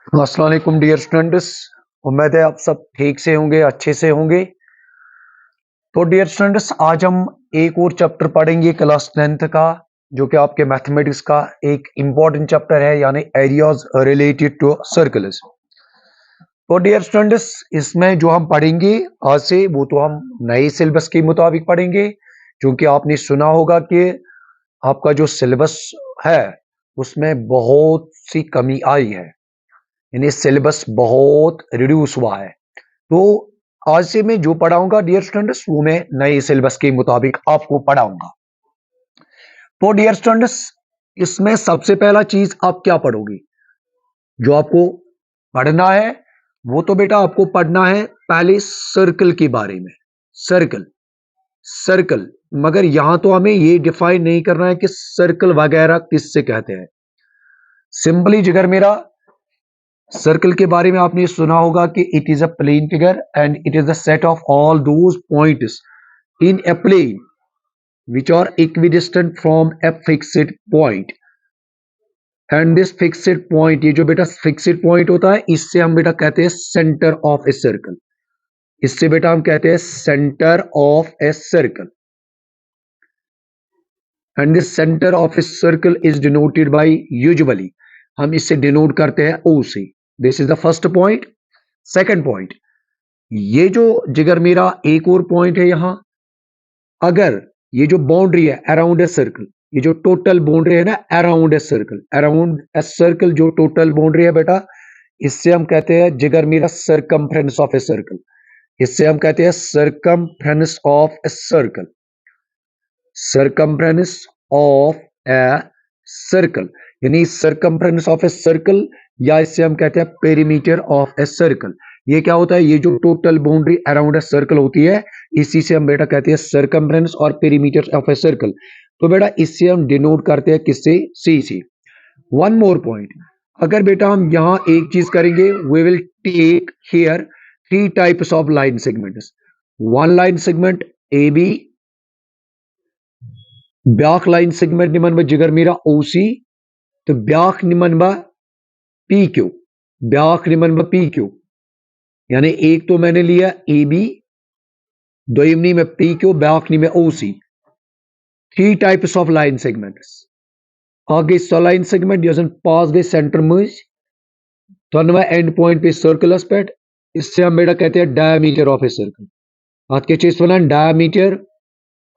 अस्सलाम वालेकुम dear students. उम्मीद है आप सब ठीक से होंगे, अच्छे से होंगे। तो डियर स्टूडेंट्स, आज हम एक और चैप्टर पढ़ेंगे क्लास 10th का, जो कि आपके मैथमेटिक्स का एक इम्पॉर्टेंट चैप्टर है, यानी एरियाज रिलेटेड टू सर्कल्स। तो डियर स्टूडेंट्स, इसमें जो हम पढ़ेंगे आज से, वो तो हम नए सिलेबस के मुताबिक पढ़ेंगे, क्योंकि आपने सुना होगा कि आपका जो सिलेबस है उसमें बहुत सी कमी आई है, यानी सिलेबस बहुत रिड्यूस हुआ है। तो आज से मैं जो पढ़ाऊंगा डियर स्टूडेंट्स, वो मैं नए सिलेबस के मुताबिक आपको पढ़ाऊंगा। तो डियर स्टूडेंट्स, इसमें सबसे पहला चीज आप क्या पढ़ोगे? जो आपको पढ़ना है वो तो बेटा आपको पढ़ना है पहले सर्कल के बारे में। सर्कल सर्कल मगर यहां तो हमें ये डिफाइन नहीं करना है कि सर्कल वगैरह किससे कहते हैं। सिंपली जिगर मेरा, सर्कल के बारे में आपने सुना होगा कि it is a plane figure and it is the set of all those points in a plane which are equidistant from a fixed point, and this fixed point, ये जो बेटा fixed point होता है, इससे हम बेटा कहते हैं सेंटर ऑफ ए सर्कल। इससे बेटा हम कहते हैं centre of a circle, and this centre of a circle is denoted by, usually हम इससे डिनोट करते हैं ओ से। This is the first point. Second point, ये जो जिगर मेरा एक और पॉइंट है यहां, अगर ये जो बाउंड्री है अराउंड ए सर्कल, ये जो टोटल बाउंड्री है ना around a circle, around a circle जो टोटल बाउंड्री है बेटा, इससे हम कहते हैं जिगर मेरा सरकमफ्रेंस ऑफ ए सर्कल। इससे हम कहते हैं circumference of a circle, circumference of a circle, यानी सरकमफ्रेंस ऑफ ए सर्कल, या इससे हम कहते हैं पेरीमीटर ऑफ ए सर्कल। ये क्या होता है? ये जो total boundary around a circle होती है, इसी से हम बेटा कहते हैं सरकमफ्रेंस और पेरीमीटर ऑफ ए सर्कल। तो बेटा इससे हम डिनोट करते हैं किससे? सी से। वन मोर पॉइंट, अगर बेटा हम यहां एक चीज करेंगे, we will take here three types of line segments. One line segment A B, ब्याक लाइन सेगमेंट निमन में जिगर मेरा ओ सी, तो ब्याक निमन बा पी क्यू, ब्याक निमन बा पी क्यू, यानी एक तो मैंने लिया ए बी, दोयमनी में पी क्यू, ब्याकनी में O C. Three types of line segments. आगे लाइन सेगमेंट यजन पास गए सेंटर मज, तनवा एंड पॉइंट पे सर्कल एस्पेक्ट, इससे हम बेटा कहते हैं डायमीटर ऑफ ए सर्कल। आज के चीज one diameter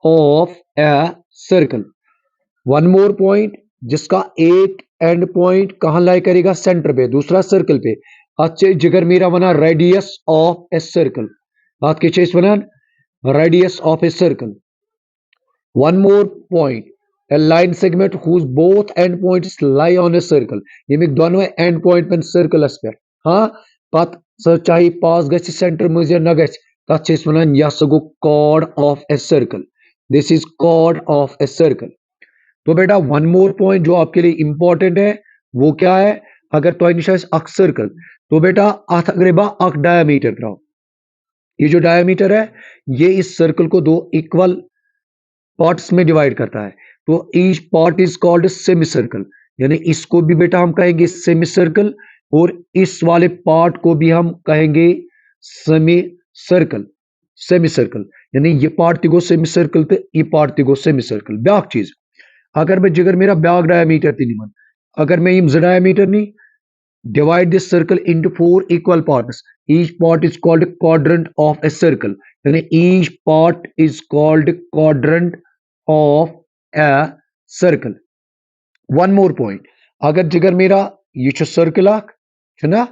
of a circle. One more point, जिसका एक एंड पॉइंट कहां लाई करेगा? सेंटर पे, दूसरा सर्कल पे। अच्छे जिगर मेरा बना रेडियस ऑफ ए सर्कल। आज के चीज बना radius of a circle. One more point, a line segment whose both end points lie on a circle, ये दोनों एंड पॉइंट पे सर्कल पे। हाँ, पत चाहे पास गए सेंटर में या न गए, तथ वन यह गो chord of a circle. This is chord of a circle. तो बेटा वन मोर पॉइंट जो आपके लिए इंपॉर्टेंट है वो क्या है? अगर तो निश अक सर्कल, तो बेटा अथ अगर अक डायमीटर त्राओ, ये जो डायमीटर है ये इस सर्कल को दो इक्वल पार्ट्स में डिवाइड करता है। तो each part is called semi circle, यानी इसको भी बेटा हम कहेंगे सेमी सर्कल, और इस वाले पार्ट को भी हम कहेंगे सेमी सर्कल। सेमी सर्कल यानी ये पार्ट तिगो सेमी सर्कल, तो ये पार्ट तिगो सेमी सर्कल। ब्याक चीज, अगर मैं जिगर मेरा ब्याक डायमीटर थी निमन, अगर मैं यम डायमीटर नहीं, divide this circle into four equal parts, each part is called quadrant of a circle, यानी each part is called quadrant of a circle. One more point, अगर जिगर मेरा ये जो सर्कल आख है ना,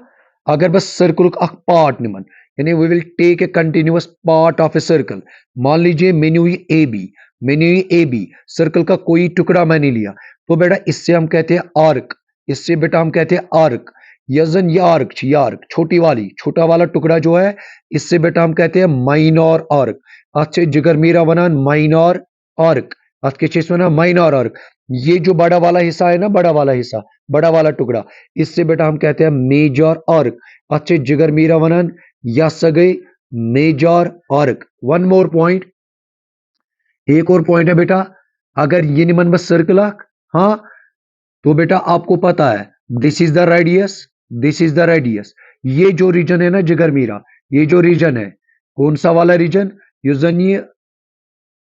अगर बस सर्कल का पार्ट निमन, यानी we will take a continuous part of a circle. मान लीजिए मैंने हुई ए बी, मैंने हुई ए बी, सर्कल का कोई टुकड़ा मैंने लिया, तो बेटा इससे हम कहते हैं आर्क, इससे बेटा हम कहते हैं आर्क। यजन ये आर्क छोटी वाली, छोटा वाला टुकड़ा जो है, इससे बेटा हम कहते हैं माइनर आर्क। अच्छे जिगर मेरा बना माइनर आर्क, आज के चीज बना माइनर आर्क। ये जो बड़ा वाला हिस्सा है ना, बड़ा वाला हिस्सा, बड़ा वाला टुकड़ा, इससे बेटा हम कहते हैं मेजर आर्क। अच्छे जिगर मेरा वनन या सगे major arc. One more point, एक और पॉइंट है बेटा, अगर ये निमन बस सर्कल आर्क, हाँ, तो बेटा आपको पता है this is the radius, this is the radius. ये जो रीजन है ना जिगर मीरा, ये जो रीजन है, कौन सा वाला रीजन, युस जन ये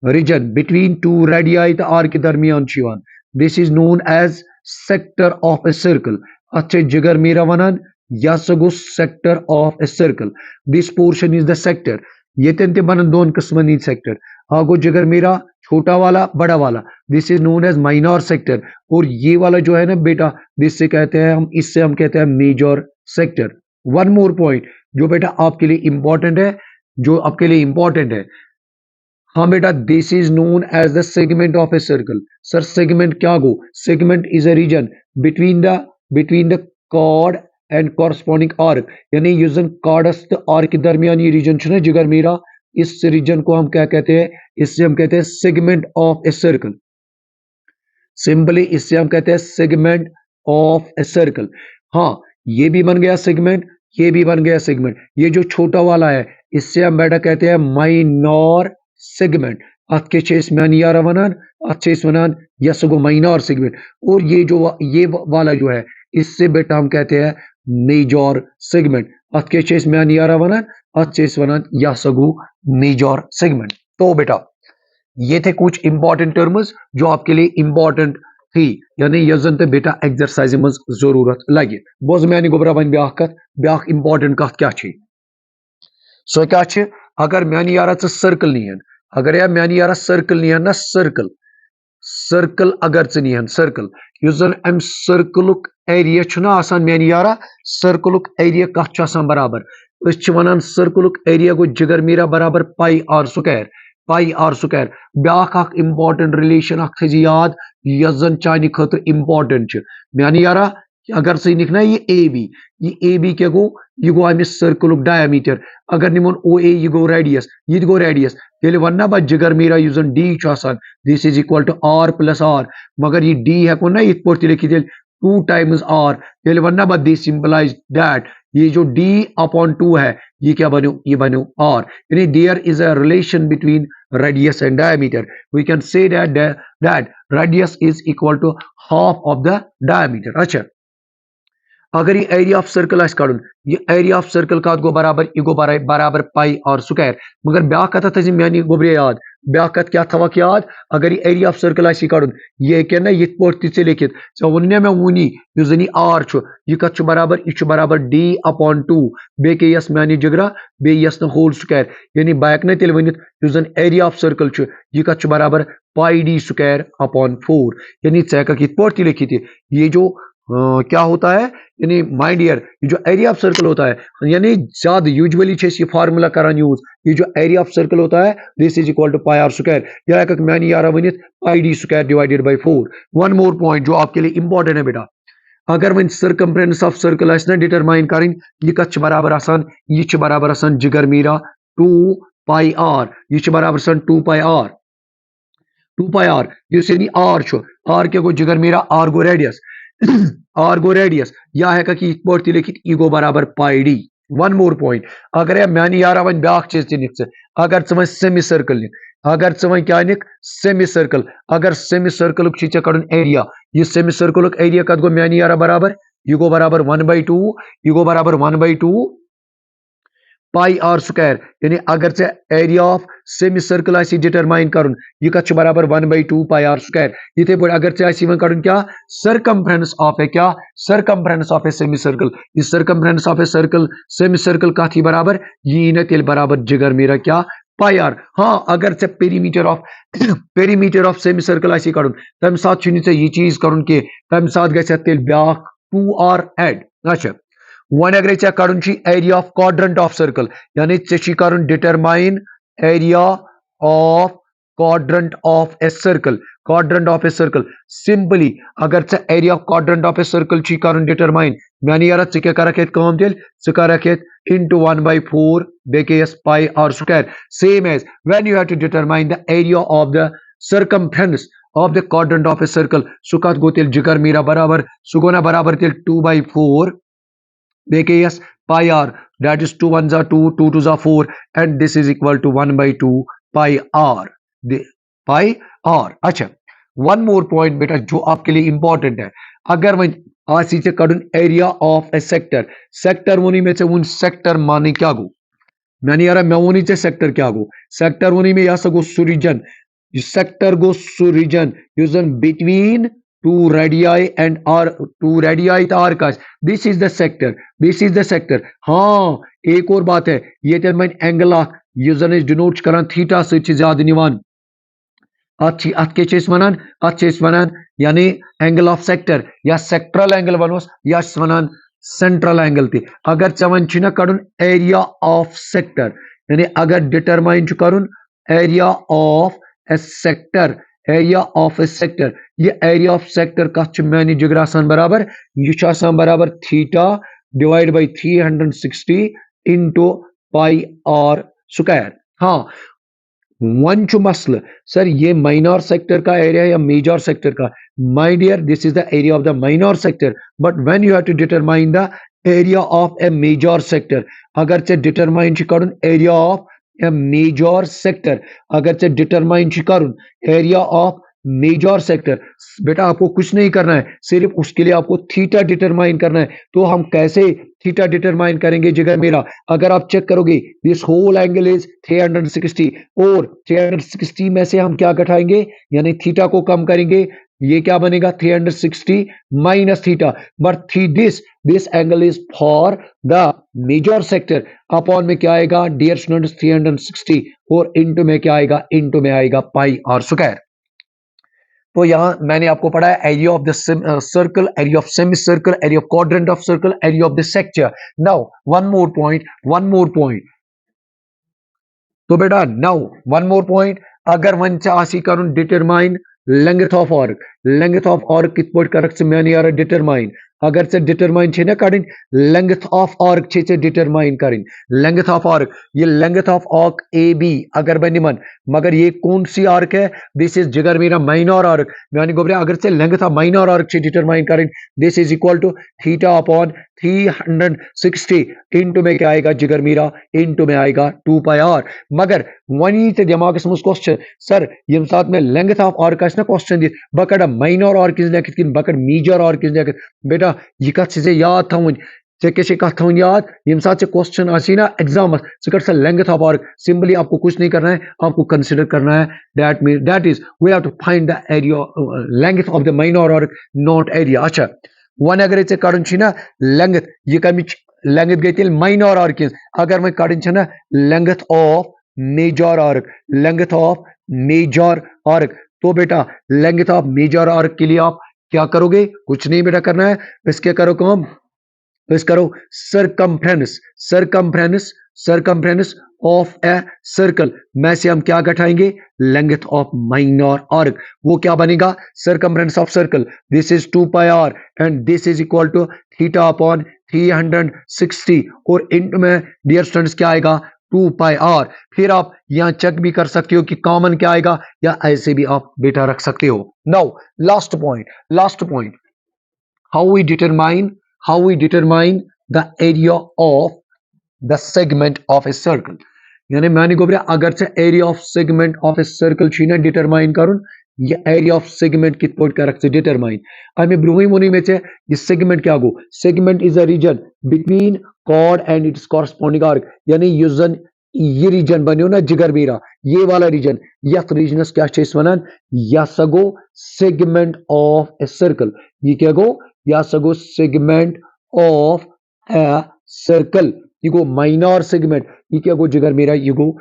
रीजन बिटवीन टू रेडियाई तो आर के दरमियान शिवान, this is known as sector of a circle. अच्छे जिगर मीरा वनान या सगो sector of a circle, this portion is the sector. ये ते बनन दोन किस्मन सेक्टर, आगो जिगर मीरा छोटा वाला बड़ा वाला, this is known as minor sector. और ये वाला जो है ना बेटा, जिससे कहते हैं हम, इससे हम कहते हैं major sector. One more point जो बेटा आपके लिए इंपॉर्टेंट है, जो आपके लिए इंपॉर्टेंट है, हाँ बेटा, this is known as the segment of a circle. Sir segment क्या गो, segment is a region between the chord and corresponding arc, यानी यूजन कॉर्डस तो आर्क के दरमियान ये रीजन है जिगर मीरा, इस रीजन को हम क्या कहते हैं, इससे हम कहते हैं segment of a circle. Simply इससे हम कहते हैं सेगमेंट ऑफ ए सर्कल। हाँ, ये भी बन गया सेगमेंट, ये भी बन गया सेगमेंट। ये जो छोटा वाला है इससे हम बेटा कहते हैं माइनर सेगमेंट। अच्छे चेस में यारा वनान, अच्छे इस वनान या सगो माइनर सेगमेंट। और ये जो ये वाला जो है इससे बेटा हम कहते हैं मेजर सेगमेंट। अच्छे चेस में यारा वनान, अच्छे इस वनान या सगो मेजर सेगमेंट। तो बेटा ये थे कुछ इंपॉर्टेंट टर्म्स जो आपके लिए इंपॉर्टेंट थी, यानी यजन ते बेटा एक्सरसाइज में जरूरत लगे। बोज मैंने गोबरा वन ब्याह कत, ब्याह इंपॉर्टेंट कत क्या छी, सो क्या छी, अगर मैंने यारा सर्कल नहीं है, अगर यार मैंने यारा सर्कल नहीं है ना, सर्कल सर्कल अगर नहीं सर्कल, यूजन अम सर्कलुक एरिया छुना आसान मैंने यारा, सर्कलुक एरिया कत बराबर, वन सर्कलुक एरिया गो जिगर मीरा बराबर pi are square, pi are square. ब्याह इंपॉर्टेंट रिलेशन याद यजन चाने खतर इंपॉर्टेंट मैंने यारा, अगर सही लिखना ये ए बी क्या गो, ये गो अमिस सर्कलुक डायमीटर। अगर निमोन ओ ए ये गो रेडियस, ये गो रेडियस, ये वन्ना बा जिगर मीरा यूजन D this is equal to R plus R, मगर ये डी है ना इत पे लिखी 2 टाइम्स आर, ये वन्ना बा दिस सिंपलाइज दैट ये जो d अपॉन 2 है ये क्या बनो, ये बनो r, यानी there is a relation between radius and diameter. We can say that radius is equal to half of the diameter. अच्छा, अगर ये एरिया ऑफ सर्कल कड़न, ये एरिया ऑफ सर्कल का गो बराबर, ये गो बराबर पाई और स्क्वायर, मगर ब्या कत थे मैंने गोबरे याद, ब्या कत क्या थवक याद, अगर ये एरिया ऑफ सर्कल कड़न, ये क्या ना ये पे लिखित वन मे वनी जन आर यह कत बराबर, यह बराबर डी अपॉन 2 बे के यस मैंने जिगरा बे यस न होल स्क्वायर, यानी बैक न तेल वन जन एरिया ऑफ सर्कल यह कत बराबर पाई डी स्क्वायर अपॉन 4, यानी इत पे लिखित ये जो क्या होता है, यानी माय डियर ये जो एरिया ऑफ सर्कल होता है, यानी ज्यादा यूजुअली ये फार्मूला करान यूज, ये जो एरिया ऑफ सर्कल होता है this is equal to pi are square, या मैंने यारा वन pi D square divided by 4। One more point जो आपके लिए इंपॉर्टेंट है बेटा, अगर वन सर्कमफ्रेंस ऑफ सर्कल ना डिटरमाइन करें, ये कत बराबर आसान, ये बराबर आसान जिगर मीरा 2 पाई आर, ये बराबर आसान 2 पाई आर, 2 पाई आर यानी आर क्या गो जिगर मीरा, आर गो रेडियस आर गो रेडियस, या है कि पे लिखित ई गो बराबर pi D. One more point, अगर मैंने यारा वन ब्या चीज निक, अगर वे सेमी सर्कल निक, अगर वे क्या निक सेमी सर्कल, अगर सेमी सर्कल कड़न एरिया, यह सेमी सर्कल एरिया कत गो मैंने यारा बराबर, यह गो बराबर 1/2, यह गो बराबर 1/2 पाई आर स्क्वायर, यानी अगर से area of semi circle determine करुन, यह कत बराबर 1/2 पाई आर स्क्वायर। इथे पे अगर से करुन क्या सर्कमफ्रेंस ऑफ ए, क्या circumference of a semi circle, इस circumference of a circle semi circle का थी बराबर, ये न तेल बराबर जिगर मेरा क्या पाई आर। हाँ, अगर से पेरीमीटर ऑफ सेमी सर्कल करुन तम साथ ये चीज करुन कि तम साथ गए तेल ब्याख 2r एड। अच्छा, वन अगर चे कड़न area of quadrant of circle, यानी चे कड़न determine area of quadrant of a circle, quadrant of a circle. Simply अगर चे area of quadrant of a circle कड़न डिटरमाइन, मैंने यार चे क्या रखे कम तेल चे रखे into 1/4 bks pi r square, same as when you have to determine the area of the circumference of the quadrant of a circle, सुकात गोतेल जिगर मेरा बराबर सुगोना बराबर तेल 2/4 bks pi r, that is 2 1s are 2, 2 2s are 4, and this is equal to 1/2 pi r, pi r। अच्छा, one more point बेटा जो आपके लिए इंपॉर्टेंट है, अगर आसी चे कड़न area of a sector sector वोनी में वन सेक्टर माने क्या गो मैंने यार मैं वोनी चे सेक्टर क्या गो सेक्टर वोनी में यह गो सु रीजन सेक्टर गो सु रीजन यूजन between two radii and are two radii arcs this is the sector this is the sector हाँ एक और बात है ये तेन एंगल यूजन डिनोट कर थीटा से ज्यादा निवान अत यानी एंगल ऑफ सेक्टर या सेक्ट्रल एंगल वनोस या वनान सेंट्रल एंगल ती अगर चवन ना कड़न एरिया ऑफ सेक्टर यानी अगर डिटरमाइन करुन area of a sector area of a sector ये एरिया ऑफ सेक्टर कत मानी जिगर आसान बराबर यह बराबर theta divide by 360 into pi are square हाँ वन मसल सर ये माइनर सेक्टर का एरिया या मेजर सेक्टर का my dear this is the area of the minor sector but when you have to determine the area of a major sector अगर चे डिटरमाइन करुन area of a major sector अगर चे determine करुन area of major sector बेटा आपको कुछ नहीं करना है सिर्फ उसके लिए आपको थीटा डिटरमाइन करना है तो हम कैसे थीटा डिटरमाइन करेंगे जिगर मेरा अगर आप चेक करोगे दिस होल एंगल इज 360 और 360 में से हम क्या घटाएंगे यानी थीटा को कम करेंगे ये क्या बनेगा 360 minus theta but this angle is for the major sector upon में क्या आएगा डियर स्टूडेंट्स 360 और इंटू में क्या आएगा इंटू में आएगा पाई आर स्क्वायर तो यहां मैंने आपको पढ़ा है area of the circle area of semi circle area of quadrant of circle area of the sector now one more point तो बेटा नाउ वन मोर पॉइंट अगर वन आसी करुन डिटरमाइन लेंथ ऑफ आर्क कित पट कर मैंने यार डिटरमाइन अगर से डिटरमाइन छे ना करें लेंथ ऑफ आर्क छे डिटरमाइन करें लेंथ ऑफ आर्क ये length of arc A B अगर मैं निमन मगर ये कौन सी आर्क है दिस इज जिगर मेरा माइनर आर्क मैंने गोबरे अगर से लेंथ ऑफ माइनर आर्क छे डिटरमाइन करें this is equal to theta upon 360 into में क्या आएगा जिगर मेरा इंटू में आएगा 2 पाई आर मगर वनी ते दिमाग में क्वेश्चन सर ये साथ में लेंथ ऑफ आर्क ना क्वेश्चन दी बकड़ माइनर आर्क इज लेकिन किन बकड़ मेजर आर्क इज लेकिन बेटा ये कत से याद थवन चे क्या कत थवन याद यम साथ क्वेश्चन आसी ना एग्जाम कर सा लेंथ ऑफ आर्क सिंपली आपको कुछ नहीं करना है आपको कंसीडर करना है that is we have to find the area length of the minor arc not area अच्छा वन अगर ये कड़न ना लेंथ ये कम लेंथ गई तेल माइनर आर्क अगर मैं कड़न ना लेंथ ऑफ मेजर आर्क तो बेटा लेंथ ऑफ मेजर आर्क के लिए आप क्या करोगे कुछ नहीं बेटा करना है इसके करो कौन इस करो सरकमफ्रेंस ऑफ ए सर्कल में से हम क्या घटाएंगे लेंथ ऑफ माइनर आर्क वो क्या बनेगा circumference of circle this is 2 pi r and this is equal to theta upon 360 और इंटू में डियर स्टूडेंट्स क्या आएगा 2 पाई आर फिर आप यहां चेक भी कर सकते हो कि कॉमन क्या आएगा या ऐसे भी आप बेटा रख सकते हो now last point how we determine the area of the segment of a circle यानी मैंने गोबरे अगर से area of segment of a circle छीना डिटरमाइन करुन ये एरिया ऑफ सेगमेंट कित पट कर डिटरमाइन अमे ब्रुही मुनि में ये सेगमेंट क्या गो segment is a region between chord and its corresponding arc यानी यूजन ये रीजन बनो ना जिगर मेरा ये वाला रीजन यथ रीजनस क्या वनान या सगो सेगमेंट ऑफ ए सर्कल ये क्या गो या सगो सेगमेंट ऑफ ए सर्कल ये गो माइनर सेगमेंट ये क्या गो जिगर मेरा ये गो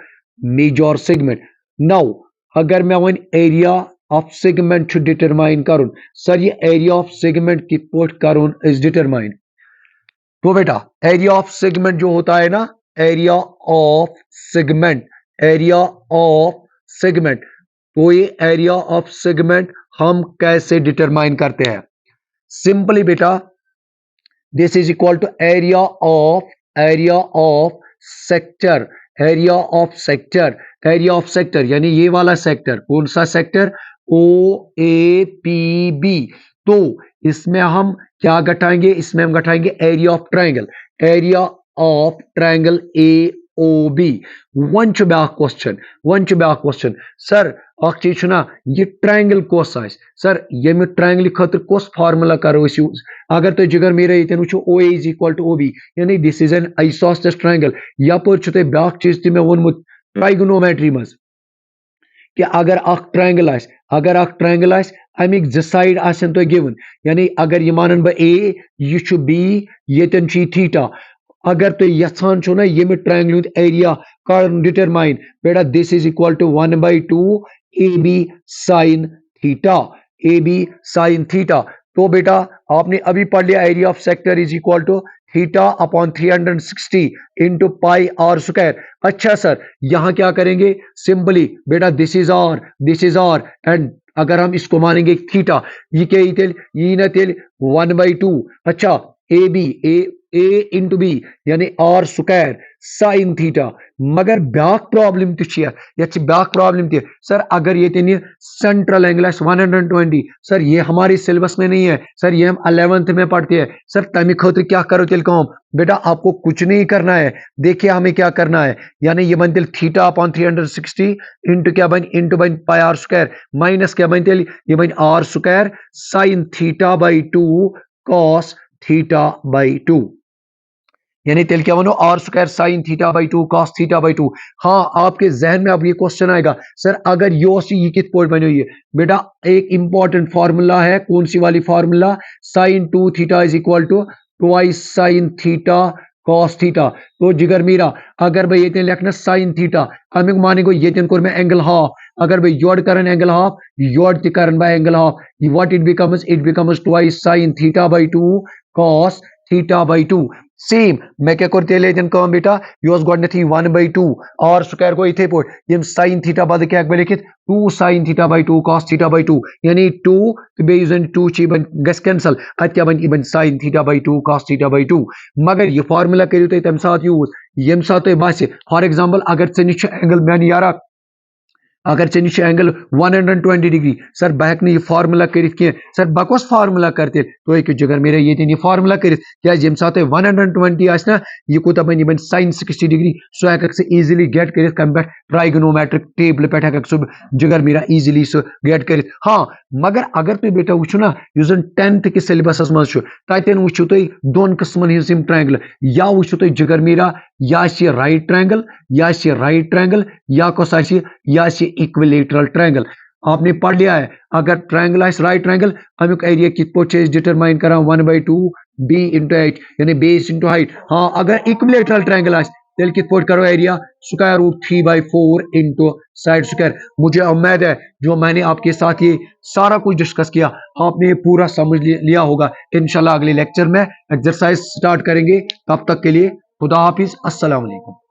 मेजर सेगमेंट नाउ अगर मैं one area of segment determine करुन सर ये एरिया ऑफ सेगमेंट की पोट करुन इज डिटरमाइन तो बेटा एरिया ऑफ सेगमेंट जो होता है ना एरिया ऑफ सेगमेंट तो ये एरिया ऑफ सेगमेंट हम कैसे डिटरमाइन करते हैं सिंपली बेटा this is equal to area of sector यानी ये वाला सेक्टर कौन सा सेक्टर OAPB तो इसमें हम क्या घटाएंगे इसमें हम घटाएंगे area of triangle AOB one question sir अख चीज ना ये ट्रायंगल कोस सर ये ट्रायंगल खतर कोस फार्मूला करो यूज अगर तुम जिगर मेरा ये वो O A is equal to O B यानी this is an isosceles triangle यपर ब्या चीज तह वोनमुत ट्राइगोनोमेट्री मज कि अगर अख ट्रायंगल अमिक ज साइड आसन तो गिवन यानी अगर ये मानन बह ए यह बी ये थीटा अगर तुम यहान छो ना ये ट्रायंगल एरिया कर डिटरमाइन बेटा this is equal to 1/2 A B sine theta A B sine theta. तो बेटा आपने अभी पढ़ लिया area of sector is equal to theta upon 360 into pi are square. अच्छा सर यहां क्या करेंगे सिंपली बेटा दिस इज आर एंड अगर हम इसको मानेंगे थीटा ये क्या ये ना तेल 1/2 अच्छा ए इंटू बी यानी आर स्क्वायर साइन थीटा मगर back problem back problem sir अगर ये सेंट्रल एंगल 120 सर ये हमारे सिलेबस में नहीं है सर ये हम 11th में पढ़ते हैं सर तमी खतर क्या करो तेल कम बेटा आपको कुछ नहीं करना है देखिए हमें क्या करना है यानी ये बन तेल थीटा अपॉन 360 इंटू क्या बन पाई आर स्क्वायर माइनस क्या बन तेल ये बन r square sine theta by 2 cos theta by 2 यानी तेल क्या बनो r square sine theta by 2 cos theta by 2। हाँ आपके जहन में अब ये क्वेश्चन आएगा सर अगर ये कित पोर्ट बनी हुई है बेटा एक इंपॉर्टेंट फार्मूला है कौन सी वाली formula sine 2 theta is equal to twice sine theta cos theta. तो जिगर मीरा अगर भाई ये लिखना साइन थीटा अमिक माने को ये कोर में एंगल हाफ अगर भाई योड करन एंगल हाफ योड ति करन by angle half what it becomes twice sine theta by 2 cos theta by 2 same मैं क्या करते कम बेटा यह गोथी 1/2 आर स्क्वायर गो इथे पे यम साइन थीटा बद क्या लिखित 2 sign theta by 2 cos theta by 2 यानी 2 तो बे 2 गस कैंसल अत क्या बन sign theta by 2 cos theta by 2 मगर यह फार्मूला करियो तुम तम साथ यूज यम साथ तुम बासे फॉर एग्जांपल अगर ऐ निश एंगल मैंने यारा अगर ऐ निश एंगल 120 डिग्री सर बह हेक यह फार्मूला कर सर बह कस फार्मूला कर तो हेकि जिगर मेरे ये फार्मूला कर क्या यम साथ 120 आना यह कूत बन साइन 60 डिग्री सह हेक से इजिली गेट कर कम पे ट्राइगोनोमेट्रिक टेबल पे हेक सह जिगर मेरा इजिली सह गेट कर। हाँ मगर अगर तुम बेटा वो ना 10th कि सिलेबस मज तन वो तुम दोन किस्मन हिम ट्रायंगल या वो तुम जिगर मेरा या राइट ट्रायंगल या कस या इक्विलेटरल ट्रायंगल आपने पढ़ लिया है अगर ट्रायंगल राइट ट्रायंगल अमुक एरिया कित पे डिटरमाइन कर 1/2 बी इंटू हाइट यानी बेस इंटू हाइट। हाँ अगर इक्विलेटरल ट्रायंगल तेल कित पे करो area square root 3/4 into side square. मुझे उम्मीद है जो मैंने आपके साथ ये सारा कुछ डिस्कस किया आपने पूरा समझ लिया होगा। इंशाल्लाह अगले लेक्चर में एक्सरसाइज स्टार्ट करेंगे तब तक के लिए खुदा हाफिज अस्सलाम वालेकुम।